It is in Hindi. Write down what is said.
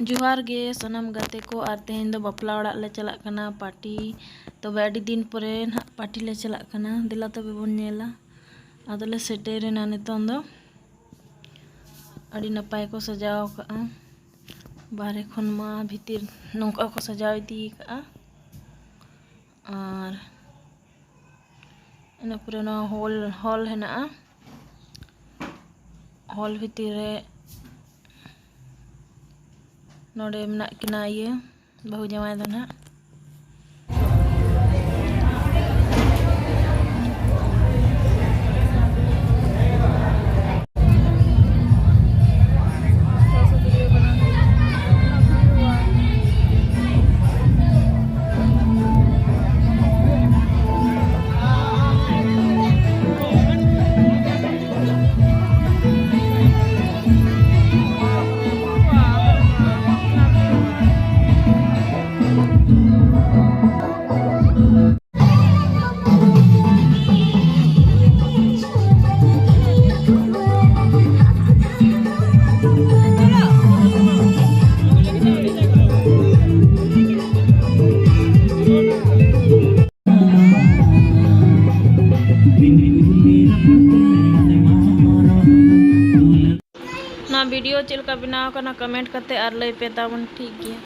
जोहार गे सनम गाते को और तेहें दो बापला ओड़ा ले चला कना पार्टी तबे अड़ी दिन परे ना पार्टी ले चला कना दिला तबे बन नेला आदोले सेटेरेना नितों दो अड़ी नपाय को सजाव का बाहरे खन मा भीतर नौका को सजाव इदी का और इन पूरे ना हॉल है ना हॉल भीतर नोडे मना किना ये बहु जमाय दो ना वीडियो चलका बनाव कना कमेंट करते और लई पे ताबन ठीक गया।